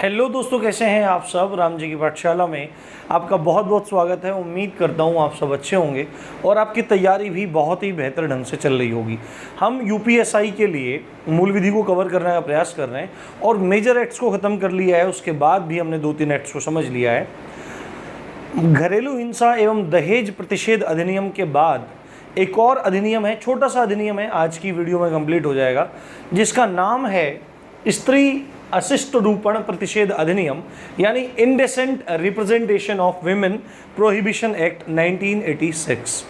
Hello दोस्तों, कैसे हैं आप सब। राम जी की पाठशाला में आपका बहुत बहुत स्वागत है। उम्मीद करता हूँ आप सब अच्छे होंगे और आपकी तैयारी भी बहुत ही बेहतर ढंग से चल रही होगी। हम यूपीएसआई के लिए मूल विधि को कवर करने का प्रयास कर रहे हैं और मेजर एक्ट्स को ख़त्म कर लिया है। उसके बाद भी हमने 2-3 एक्ट्स को समझ लिया है। घरेलू हिंसा एवं दहेज प्रतिषेध अधिनियम के बाद एक और अधिनियम है, छोटा सा अधिनियम है, आज की वीडियो में कंप्लीट हो जाएगा, जिसका नाम है स्त्री अशिष्ट रूपण प्रतिषेध अधिनियम, यानी indecent representation of women prohibition act 1986।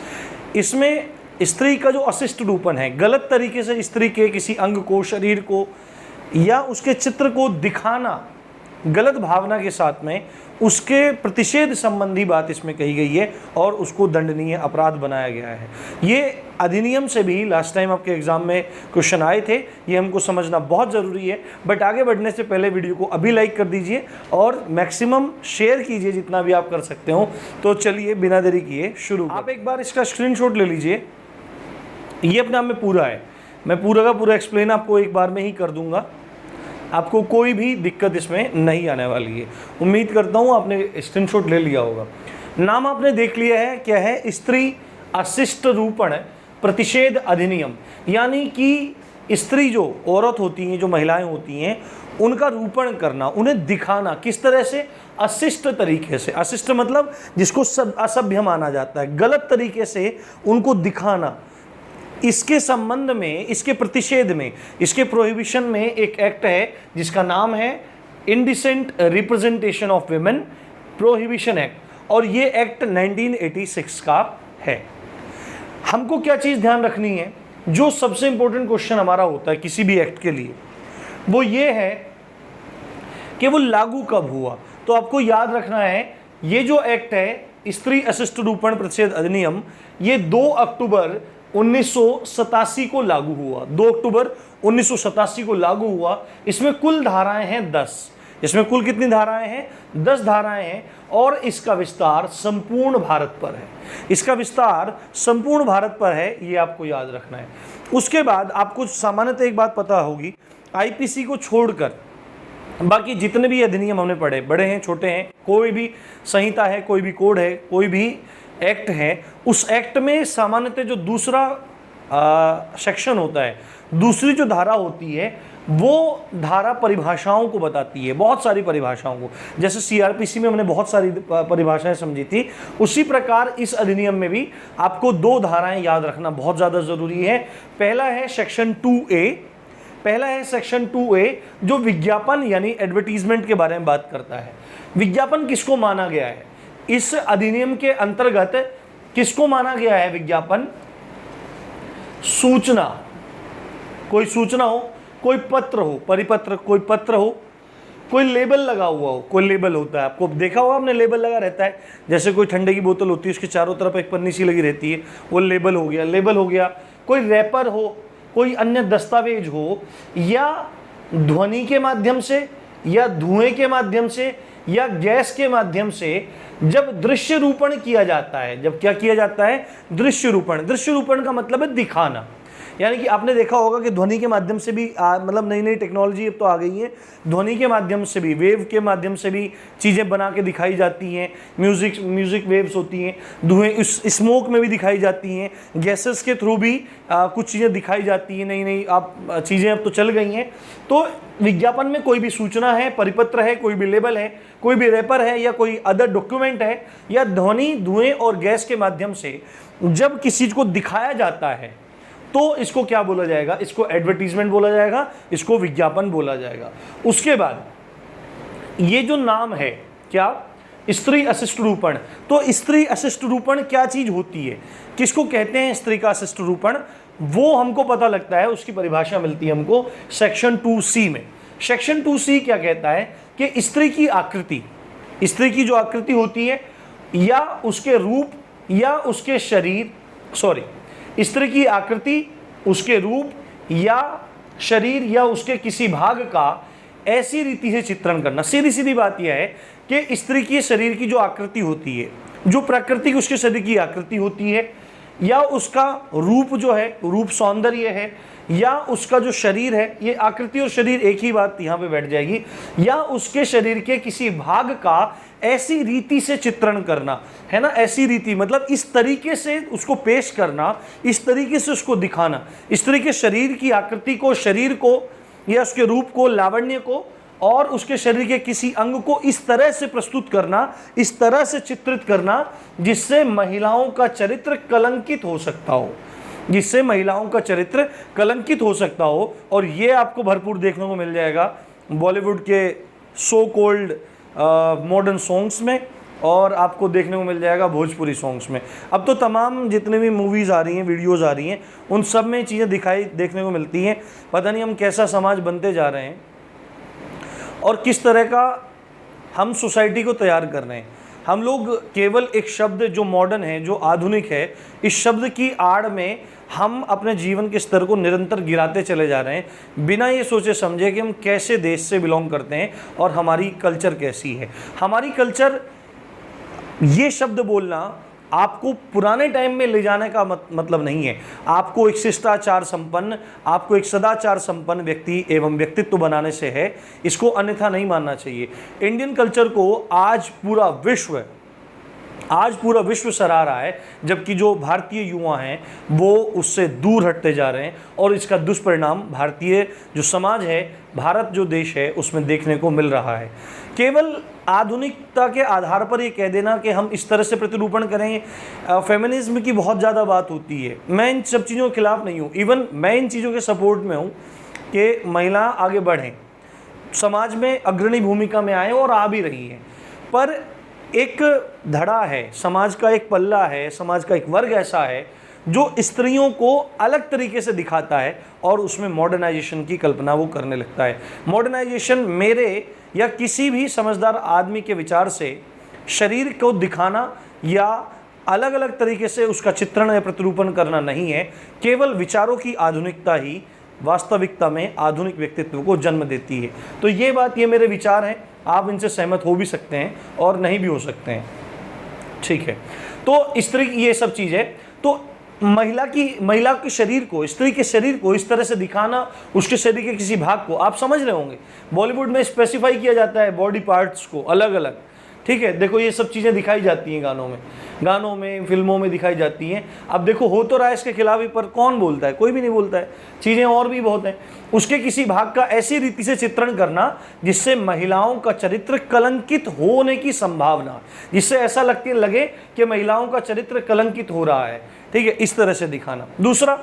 इसमें स्त्री का जो अशिष्ट रूपण है, गलत तरीके से स्त्री के किसी अंग को, शरीर को या उसके चित्र को दिखाना गलत भावना के साथ में, उसके प्रतिषेध संबंधी बात इसमें कही गई है और उसको दंडनीय अपराध बनाया गया है। ये अधिनियम से भी लास्ट टाइम आपके एग्जाम में क्वेश्चन आए थे, ये हमको समझना बहुत ज़रूरी है। बट आगे बढ़ने से पहले वीडियो को अभी लाइक कर दीजिए और मैक्सिमम शेयर कीजिए जितना भी आप कर सकते हो। तो चलिए बिना देरी किए शुरू। आप एक बार इसका स्क्रीनशॉट ले लीजिए। ये अपने आप में पूरा है, मैं पूरा का पूरा एक्सप्लेन आपको एक बार में ही कर दूंगा, आपको कोई भी दिक्कत इसमें नहीं आने वाली है। उम्मीद करता हूँ आपने स्क्रीनशॉट ले लिया होगा। नाम आपने देख लिया है, क्या है? स्त्री अशिष्ट रूपण प्रतिषेध अधिनियम, यानी कि स्त्री जो औरत होती हैं, जो महिलाएं होती हैं, उनका रूपण करना, उन्हें दिखाना किस तरह से? अशिष्ट तरीके से। अशिष्ट मतलब जिसको असभ्य माना जाता है, गलत तरीके से उनको दिखाना। इसके संबंध में, इसके प्रतिषेध में, इसके प्रोहिबिशन में एक एक्ट है जिसका नाम है indecent representation of women prohibition act, और ये एक्ट 1986 का है। हमको क्या चीज़ ध्यान रखनी है? जो सबसे इंपॉर्टेंट क्वेश्चन हमारा होता है किसी भी एक्ट के लिए, वो ये है कि वो लागू कब हुआ। तो आपको याद रखना है, ये जो एक्ट है स्त्री अशिष्ट रूपण प्रतिषेध अधिनियम, ये 2 अक्टूबर 1987 को लागू हुआ। 2 अक्टूबर 1987 को लागू हुआ। इसमें कुल धाराएं हैं 10। इसमें कुल कितनी धाराएं हैं? 10 धाराएं हैं और इसका विस्तार संपूर्ण भारत पर है। इसका विस्तार संपूर्ण भारत पर है, ये आपको याद रखना है। उसके बाद आपको सामान्यतः एक बात पता होगी, आईपीसी को छोड़कर बाकी जितने भी अधिनियम हमने पढ़े, बड़े हैं छोटे हैं, कोई भी संहिता है, कोई भी कोड है, कोई भी एक्ट है, उस एक्ट में सामान्यतः जो दूसरा सेक्शन होता है, दूसरी जो धारा होती है, वो धारा परिभाषाओं को बताती है, बहुत सारी परिभाषाओं को। जैसे सीआरपीसी में हमने बहुत सारी परिभाषाएं समझी थी, उसी प्रकार इस अधिनियम में भी आपको 2 धाराएं याद रखना बहुत ज़्यादा ज़रूरी है। पहला है सेक्शन 2A, पहला है सेक्शन 2A जो विज्ञापन यानी एडवर्टीजमेंट के बारे में बात करता है। विज्ञापन किसको माना गया है? इस अधिनियम के अंतर्गत किसको माना गया है विज्ञापन? सूचना, कोई सूचना हो, कोई पत्र हो, परिपत्र, कोई पत्र हो, कोई लेबल लगा हुआ हो। कोई लेबल होता है, आपको देखा होगा आपने, लेबल लगा रहता है। जैसे कोई ठंडे की बोतल होती है, उसके चारों तरफ एक पन्नी सी लगी रहती है, वो लेबल हो गया। लेबल हो गया। कोई रैपर हो, कोई अन्य दस्तावेज हो, या ध्वनि के माध्यम से, या धुएं के माध्यम से, या गैस के माध्यम से जब दृश्य रूपण किया जाता है, जब क्या किया जाता है? दृश्य रूपण। दृश्य रूपण का मतलब है दिखाना। यानी कि आपने देखा होगा कि ध्वनि के माध्यम से भी मतलब नई नई टेक्नोलॉजी अब तो आ गई है, ध्वनि के माध्यम से भी, वेव के माध्यम से भी चीज़ें बना के दिखाई जाती हैं। म्यूजिक वेव्स होती हैं, धुएं स्मोक में भी दिखाई जाती हैं, गैसेस के थ्रू भी कुछ चीज़ें दिखाई जाती हैं। नई नई चीज़ें अब तो चल गई हैं। तो विज्ञापन में कोई भी सूचना है, परिपत्र है, कोई भी लेबल है, कोई भी रैपर है, या कोई अदर डॉक्यूमेंट है, या ध्वनि, धुएं और गैस के माध्यम से जब किसी चीज़ को दिखाया जाता है, तो इसको क्या बोला जाएगा? इसको एडवर्टीजमेंट बोला जाएगा, इसको विज्ञापन बोला जाएगा। उसके बाद ये जो नाम है, क्या? स्त्री अशिष्ट रूपण। तो स्त्री अशिष्ट रूपण क्या चीज होती है? किसको कहते हैं स्त्री का अशिष्ट रूपण? वो हमको पता लगता है, उसकी परिभाषा मिलती है हमको सेक्शन 2C में। सेक्शन 2C क्या कहता है कि स्त्री की आकृति, स्त्री की जो आकृति होती है, या उसके रूप, या उसके शरीर, स्त्री की आकृति, उसके रूप या शरीर या उसके किसी भाग का ऐसी रीति से चित्रण करना। सीधी सीधी बात यह है कि स्त्री की शरीर की जो आकृति होती है, जो प्राकृतिक उसके शरीर की आकृति होती है, या उसका रूप जो है, रूप सौंदर्य है, या उसका जो शरीर है, ये आकृति और शरीर एक ही बात यहाँ पे बैठ जाएगी, या उसके शरीर के किसी भाग का ऐसी रीति से चित्रण करना, है ना, ऐसी रीति मतलब इस तरीके से उसको पेश करना, इस तरीके से उसको दिखाना, इस तरीके शरीर की आकृति को, शरीर को या उसके रूप को, लावण्य को और उसके शरीर के किसी अंग को इस तरह से प्रस्तुत करना, इस तरह से चित्रित करना जिससे महिलाओं का चरित्र कलंकित हो सकता हो, जिससे महिलाओं का चरित्र कलंकित हो सकता हो। और ये आपको भरपूर देखने को मिल जाएगा बॉलीवुड के सो कॉल्ड मॉडर्न सॉन्ग्स में, और आपको देखने को मिल जाएगा भोजपुरी सॉन्ग्स में। अब तो तमाम जितने भी मूवीज़ आ रही हैं, वीडियोज़ आ रही हैं, उन सब में चीज़ें देखने को मिलती हैं। पता नहीं हम कैसा समाज बनते जा रहे हैं और किस तरह का हम सोसाइटी को तैयार कर रहे हैं। हम लोग केवल एक शब्द जो मॉडर्न है, जो आधुनिक है, इस शब्द की आड़ में हम अपने जीवन के स्तर को निरंतर गिराते चले जा रहे हैं, बिना ये सोचे समझे कि हम कैसे देश से बिलोंग करते हैं और हमारी कल्चर कैसी है। हमारी कल्चर, ये शब्द बोलना आपको पुराने टाइम में ले जाने का मतलब नहीं है। आपको एक शिष्टाचार संपन्न, आपको एक सदाचार संपन्न व्यक्ति एवं व्यक्तित्व बनाने से है, इसको अन्यथा नहीं मानना चाहिए। इंडियन कल्चर को आज पूरा विश्व सराह रहा है, जबकि जो भारतीय युवा हैं वो उससे दूर हटते जा रहे हैं, और इसका दुष्परिणाम भारतीय जो समाज है, भारत जो देश है, उसमें देखने को मिल रहा है। केवल आधुनिकता के आधार पर ये कह देना कि हम इस तरह से प्रतिरूपण करें, फेमिनिज्म की बहुत ज़्यादा बात होती है। मैं इन सब चीज़ों के खिलाफ नहीं हूँ, इवन मैं इन चीज़ों के सपोर्ट में हूँ कि महिला आगे बढ़ें, समाज में अग्रणी भूमिका में आए, और आ भी रही है। पर एक धड़ा है, समाज का एक पल्ला है, समाज का एक वर्ग ऐसा है जो स्त्रियों को अलग तरीके से दिखाता है, और उसमें मॉडर्नाइजेशन की कल्पना वो करने लगता है। मॉडर्नाइजेशन मेरे या किसी भी समझदार आदमी के विचार से शरीर को दिखाना या अलग अलग तरीके से उसका चित्रण या प्रतिरूपण करना नहीं है। केवल विचारों की आधुनिकता ही वास्तविकता में आधुनिक व्यक्तित्व को जन्म देती है। तो ये बात, ये मेरे विचार हैं, आप इनसे सहमत हो भी सकते हैं और नहीं भी हो सकते हैं, ठीक है। तो इस तरह की ये सब चीज़ है। तो महिला के शरीर को, स्त्री के शरीर को इस तरह से दिखाना, उसके शरीर के किसी भाग को, आप समझ रहे होंगे बॉलीवुड में स्पेसिफाई किया जाता है बॉडी पार्ट्स को अलग अलग, ठीक है। देखो ये सब चीज़ें दिखाई जाती हैं गानों में, फिल्मों में दिखाई जाती हैं। अब देखो हो तो रहा है इसके खिलाफ ही, पर कौन बोलता है? कोई भी नहीं बोलता है। चीज़ें और भी बहुत हैं। उसके किसी भाग का ऐसी रीति से चित्रण करना जिससे महिलाओं का चरित्र कलंकित होने की संभावना, जिससे ऐसा लगे कि महिलाओं का चरित्र कलंकित हो रहा है, ठीक है, इस तरह से दिखाना। दूसरा,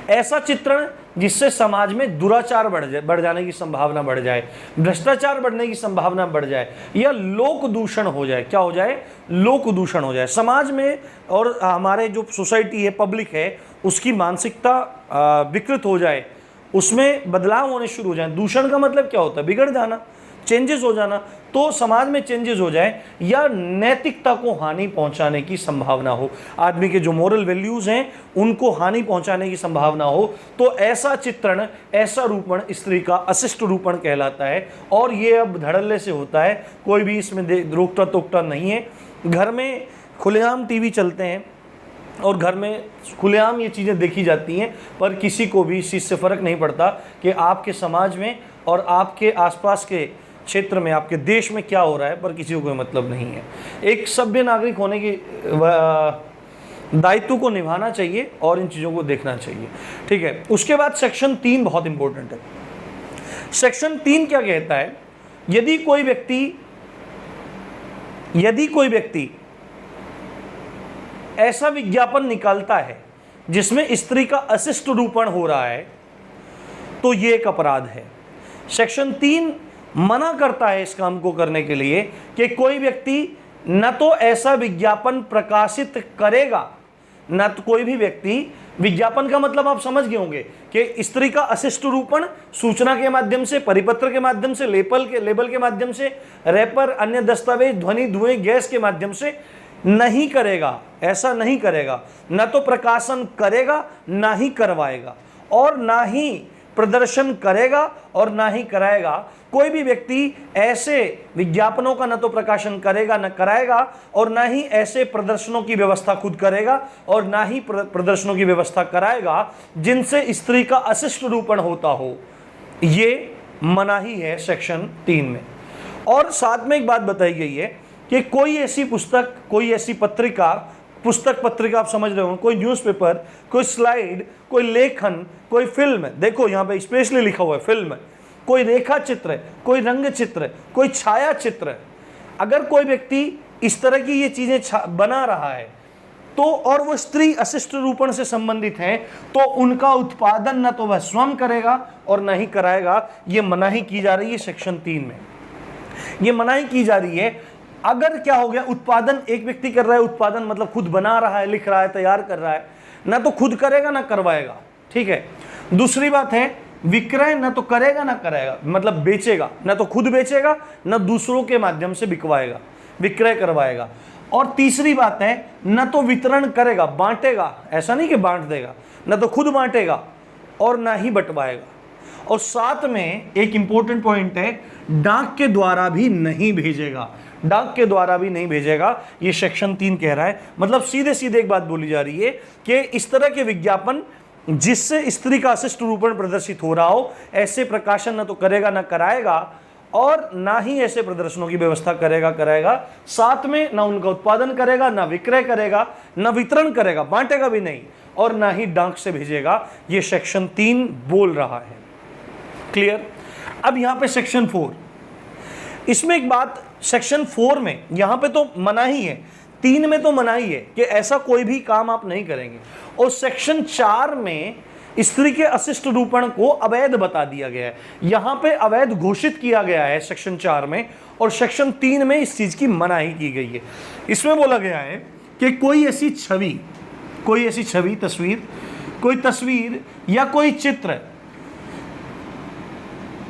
ऐसा चित्रण जिससे समाज में दुराचार बढ़ जाने की संभावना बढ़ जाए, भ्रष्टाचार बढ़ने की संभावना बढ़ जाए, या लोक दूषण हो जाए। क्या हो जाए? लोक दूषण हो जाए समाज में, और हमारे जो सोसाइटी है, पब्लिक है, उसकी मानसिकता विकृत हो जाए, उसमें बदलाव होने शुरू हो जाए। दूषण का मतलब क्या होता है? बिगड़ जाना, चेंजेस हो जाना। तो समाज में चेंजेस हो जाए या नैतिकता को हानि पहुंचाने की संभावना हो, आदमी के जो मोरल वैल्यूज हैं उनको हानि पहुंचाने की संभावना हो, तो ऐसा चित्रण, ऐसा रूपण स्त्री का अशिष्ट रूपण कहलाता है। और ये अब धड़ल्ले से होता है, कोई भी इसमें रोकता टोकता नहीं है। घर में खुलेआम टीवी चलते हैं और घर में खुलेआम ये चीज़ें देखी जाती हैं, पर किसी को भी इस चीज़ से फ़र्क नहीं पड़ता कि आपके समाज में और आपके आसपास के क्षेत्र में, आपके देश में क्या हो रहा है, पर किसी को कोई मतलब नहीं है। एक सभ्य नागरिक होने की दायित्व को निभाना चाहिए और इन चीज़ों को देखना चाहिए, ठीक है। उसके बाद सेक्शन 3 बहुत इंपॉर्टेंट है। सेक्शन 3 क्या कहता है? यदि कोई व्यक्ति ऐसा विज्ञापन निकालता है जिसमें स्त्री का अशिष्ट रूपण हो रहा है, तो ये एक अपराध है। सेक्शन 3 मना करता है इस काम को करने के लिए कि कोई व्यक्ति न तो ऐसा विज्ञापन प्रकाशित करेगा, न तो कोई भी व्यक्ति, विज्ञापन का मतलब आप समझ गए होंगे कि स्त्री का अशिष्ट रूपण सूचना के माध्यम से, परिपत्र के माध्यम से, लेबल के माध्यम से, रैपर, अन्य दस्तावेज, ध्वनि, धुएं, गैस के माध्यम से नहीं करेगा। ऐसा नहीं करेगा, न तो प्रकाशन करेगा, ना ही करवाएगा, और ना ही प्रदर्शन करेगा और ना ही कराएगा। कोई भी व्यक्ति ऐसे विज्ञापनों का न तो प्रकाशन करेगा न कराएगा और ना ही ऐसे प्रदर्शनों की व्यवस्था खुद करेगा और ना ही प्रदर्शनों की व्यवस्था कराएगा जिनसे स्त्री का अशिष्ट रूपण होता हो। ये मनाही है सेक्शन 3 में। और साथ में एक बात बताई गई है कि कोई ऐसी पुस्तक, कोई ऐसी पत्रिका, पुस्तक पत्रिका आप समझ रहे हो, कोई न्यूज़पेपर, कोई स्लाइड, कोई लेखन, कोई फिल्म, देखो यहाँ पे स्पेशली लिखा हुआ है फिल्म, कोई रेखा चित्र, कोई रंग चित्र, कोई छाया चित्र, अगर कोई व्यक्ति इस तरह की ये चीजें बना रहा है तो और वो स्त्री अशिष्ट रूपण से संबंधित है तो उनका उत्पादन न तो वह स्वयं करेगा और न ही कराएगा। ये मनाही की जा रही है सेक्शन 3 में। ये मनाही की जा रही है। अगर क्या हो गया, उत्पादन एक व्यक्ति कर रहा है, उत्पादन मतलब खुद बना रहा है, लिख रहा है, तैयार कर रहा है, ना तो खुद करेगा ना करवाएगा, ठीक है। दूसरी बात है विक्रय न तो करेगा ना कराएगा, मतलब बेचेगा, ना तो खुद बेचेगा ना दूसरों के माध्यम से बिकवाएगा, विक्रय करवाएगा। और तीसरी बात है न तो वितरण करेगा, बांटेगा, ऐसा नहीं कि बांट देगा, न तो खुद बांटेगा और ना ही बंटवाएगा। और साथ में एक इंपॉर्टेंट पॉइंट है, डाक के द्वारा भी नहीं भेजेगा, डाक के द्वारा भी नहीं भेजेगा। ये सेक्शन 3 कह रहा है। मतलब सीधे सीधे एक बात बोली जा रही है कि इस तरह के विज्ञापन जिससे स्त्री का अशिष्ट रूपण प्रदर्शित हो रहा हो, ऐसे प्रकाशन न तो करेगा ना कराएगा और ना ही ऐसे प्रदर्शनों की व्यवस्था कराएगा। साथ में ना उनका उत्पादन करेगा, ना विक्रय करेगा, ना वितरण करेगा, बांटेगा भी नहीं और ना ही डाक से भेजेगा। ये सेक्शन 3 बोल रहा है। क्लियर। अब यहां पे सेक्शन 4, इसमें एक बात, सेक्शन 4 में यहां पे तो मनाही है, 3 में तो मनाही है कि ऐसा कोई भी काम आप नहीं करेंगे। और सेक्शन 4 में स्त्री के अशिष्ट रूपण को अवैध बता दिया गया है, यहां पे अवैध घोषित किया गया है सेक्शन 4 में। और सेक्शन 3 में इस चीज की मनाही की गई है। इसमें बोला गया है कि कोई ऐसी छवि, तस्वीर, कोई तस्वीर या कोई चित्र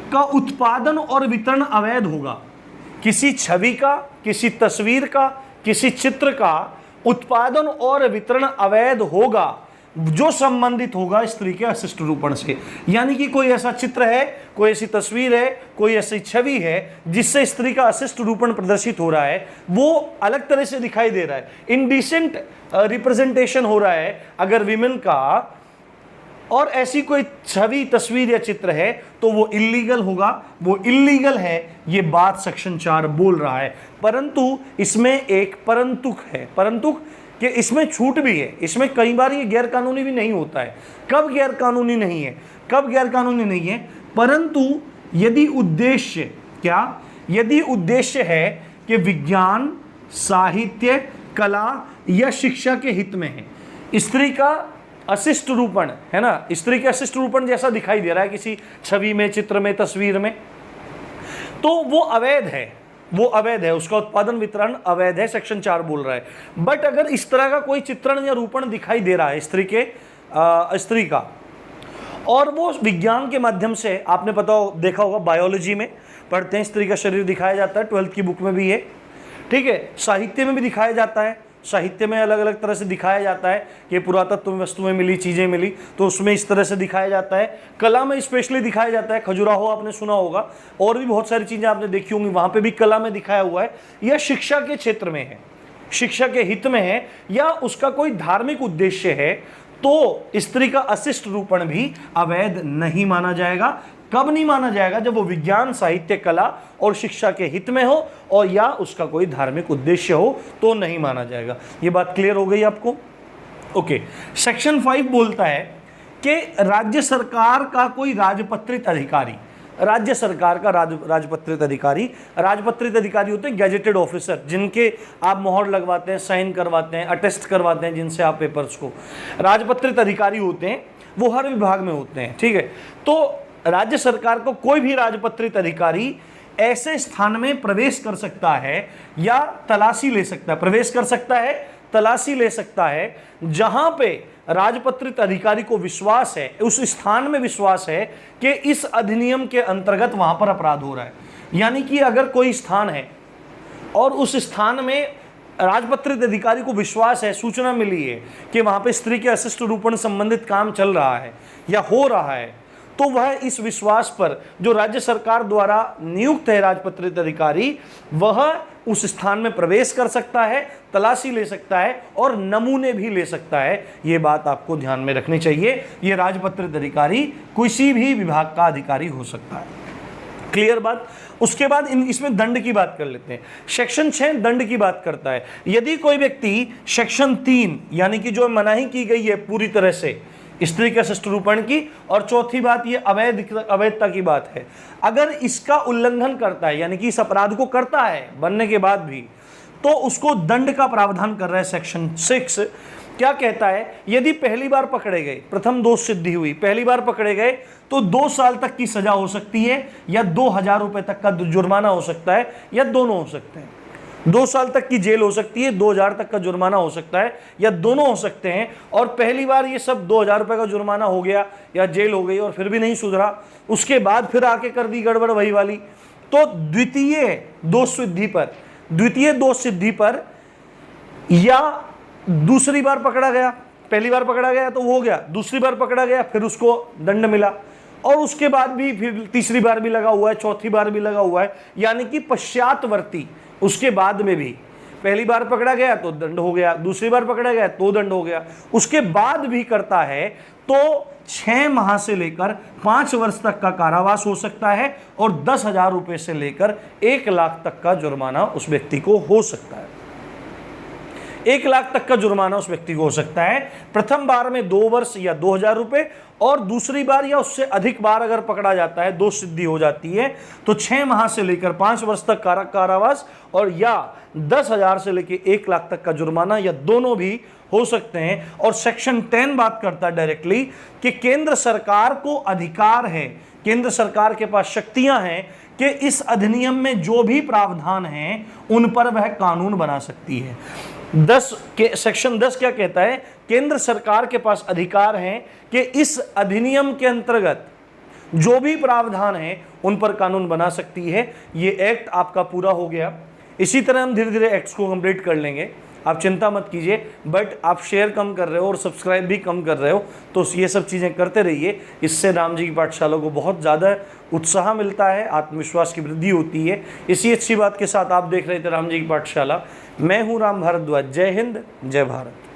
का उत्पादन और वितरण अवैध होगा। किसी छवि का, किसी तस्वीर का, किसी चित्र का उत्पादन और वितरण अवैध होगा जो संबंधित होगा स्त्री के अशिष्ट रूपण से। यानी कि कोई ऐसा चित्र है, कोई ऐसी तस्वीर है, कोई ऐसी छवि है जिससे स्त्री का अशिष्ट रूपण प्रदर्शित हो रहा है, वो अलग तरह से दिखाई दे रहा है, इनडिसेंट रिप्रेजेंटेशन हो रहा है अगर विमेन का, और ऐसी कोई छवि, तस्वीर या चित्र है तो वो इल्लीगल होगा, वो इल्लीगल है। ये बात सेक्शन 4 बोल रहा है। परंतु इसमें एक परंतुक है, परंतुक कि इसमें छूट भी है। इसमें कई बार ये गैर कानूनी भी नहीं होता है। कब गैर कानूनी नहीं है, कब गैर कानूनी नहीं है? परंतु यदि उद्देश्य, क्या यदि उद्देश्य है कि विज्ञान, साहित्य, कला या शिक्षा के हित में है, स्त्री का अशिष्ट रूपण है ना, स्त्री के अशिष्ट रूपण जैसा दिखाई दे रहा है किसी छवि में, चित्र में, तस्वीर में, तो वो अवैध है, वो अवैध है, उसका उत्पादन वितरण अवैध है, सेक्शन 4 बोल रहा है। बट अगर इस तरह का कोई चित्रण या रूपण दिखाई दे रहा है स्त्री का, और वो विज्ञान के माध्यम से, आपने देखा होगा बायोलॉजी में पढ़ते हैं, स्त्री का शरीर दिखाया जाता है, 12th की बुक में भी है, ठीक है। साहित्य में भी दिखाया जाता है, साहित्य में अलग अलग तरह से दिखाया जाता है कि पुरातत्व में वस्तुएं मिली, चीज़ें मिली, तो उसमें इस तरह से दिखाया जाता है। कला में स्पेशली दिखाया जाता है, खजुराहो आपने सुना होगा, और भी बहुत सारी चीज़ें आपने देखी होंगी, वहाँ पे भी कला में दिखाया हुआ है। यह शिक्षा के क्षेत्र में है, शिक्षा के हित में है, या उसका कोई धार्मिक उद्देश्य है, तो स्त्री का अशिष्ट रूपण भी अवैध नहीं माना जाएगा। कब नहीं माना जाएगा? जब वो विज्ञान, साहित्य, कला और शिक्षा के हित में हो और या उसका कोई धार्मिक उद्देश्य हो तो नहीं माना जाएगा। ये बात क्लियर हो गई आपको? ओके। सेक्शन 5 बोलता है कि राज्य सरकार का कोई राजपत्रित अधिकारी, राज्य सरकार का राजपत्रित अधिकारी, राजपत्रित अधिकारी होते हैं गैजेटेड ऑफिसर, जिनके आप मोहर लगवाते हैं, साइन करवाते हैं, अटेस्ट करवाते हैं जिनसे आप पेपर्स को, राजपत्रित अधिकारी होते हैं, वो हर विभाग में होते हैं, ठीक है। तो राज्य सरकार को कोई भी राजपत्रित अधिकारी ऐसे स्थान में प्रवेश कर सकता है या तलाशी ले सकता है, प्रवेश कर सकता है, तलाशी ले सकता है, जहां पे राजपत्रित अधिकारी को विश्वास है, उस स्थान में विश्वास है कि इस अधिनियम के अंतर्गत वहां पर अपराध हो रहा है। यानी कि अगर कोई स्थान है और उस स्थान में राजपत्रित अधिकारी को विश्वास है, सूचना मिली है कि वहां पे स्त्री के अशिष्ट रूपण संबंधित काम चल रहा है या हो रहा है, तो वह इस विश्वास पर जो राज्य सरकार द्वारा नियुक्त है राजपत्रित अधिकारी, वह उस स्थान में प्रवेश कर सकता है, तलाशी ले सकता है और नमूने भी ले सकता है। ये बात आपको ध्यान में रखनी चाहिए। ये राजपत्रित अधिकारी किसी भी विभाग का अधिकारी हो सकता है। क्लियर बात। उसके बाद इसमें दंड की बात कर लेते हैं। सेक्शन 6 दंड की बात करता है। यदि कोई व्यक्ति सेक्शन 3 यानी कि जो मनाही की गई है पूरी तरह से स्त्री के शिष्टरूपण की, और चौथी बात ये अवैधता की बात है, अगर इसका उल्लंघन करता है यानी कि इस अपराध को करता है बनने के बाद भी, तो उसको दंड का प्रावधान कर रहा है सेक्शन 6। क्या कहता है? यदि पहली बार पकड़े गए, प्रथम दोष सिद्धि हुई, पहली बार पकड़े गए तो 2 साल तक की सजा हो सकती है या 2000 रुपए तक का जुर्माना हो सकता है, या दोनों हो सकते हैं। 2 साल तक की जेल हो सकती है, 2000 तक का जुर्माना हो सकता है, या दोनों हो सकते हैं। और पहली बार ये सब 2000 रुपए का जुर्माना हो गया या जेल हो गई और फिर भी नहीं सुधरा, उसके बाद फिर आके कर दी गड़बड़ वही वाली, तो द्वितीय दोष सिद्धि पर या दूसरी बार पकड़ा गया, पहली बार पकड़ा गया तो वो हो गया, दूसरी बार पकड़ा गया फिर उसको दंड मिला, और उसके बाद भी फिर तीसरी बार भी लगा हुआ है, चौथी बार भी लगा हुआ है, यानी कि पश्चातवर्ती उसके बाद में भी पहली बार पकड़ा गया तो दंड हो गया, दूसरी बार पकड़ा गया तो दंड हो गया, उसके बाद भी करता है तो 6 माह से लेकर 5 वर्ष तक का कारावास हो सकता है और 10,000 रुपए से लेकर 1 लाख तक का जुर्माना उस व्यक्ति को हो सकता है। 1 लाख तक का जुर्माना उस व्यक्ति को हो सकता है। प्रथम बार में 2 वर्ष या 2,000 रुपए, और दूसरी बार या उससे अधिक बार अगर पकड़ा जाता है, दोष सिद्धि हो जाती है, तो 6 माह से लेकर 5 वर्ष तक कारावास और या 10,000 से लेकर 1 लाख तक का जुर्माना, या दोनों भी हो सकते हैं। और सेक्शन 10 बात करता है डायरेक्टली कि केंद्र सरकार को अधिकार है, केंद्र सरकार के पास शक्तियां हैं कि इस अधिनियम में जो भी प्रावधान हैं उन पर वह कानून बना सकती है। सेक्शन 10 क्या कहता है? केंद्र सरकार के पास अधिकार है कि इस अधिनियम के अंतर्गत जो भी प्रावधान है उन पर कानून बना सकती है। ये एक्ट आपका पूरा हो गया। इसी तरह हम धीरे धीरे एक्ट्स को कंप्लीट कर लेंगे, आप चिंता मत कीजिए। बट आप शेयर कम कर रहे हो और सब्सक्राइब भी कम कर रहे हो, तो ये सब चीज़ें करते रहिए। इससे राम जी की पाठशाला को बहुत ज़्यादा उत्साह मिलता है, आत्मविश्वास की वृद्धि होती है। इसी अच्छी बात के साथ आप देख रहे थे राम जी की पाठशाला। मैं हूँ राम भारद्वाज। जय हिंद, जय भारत।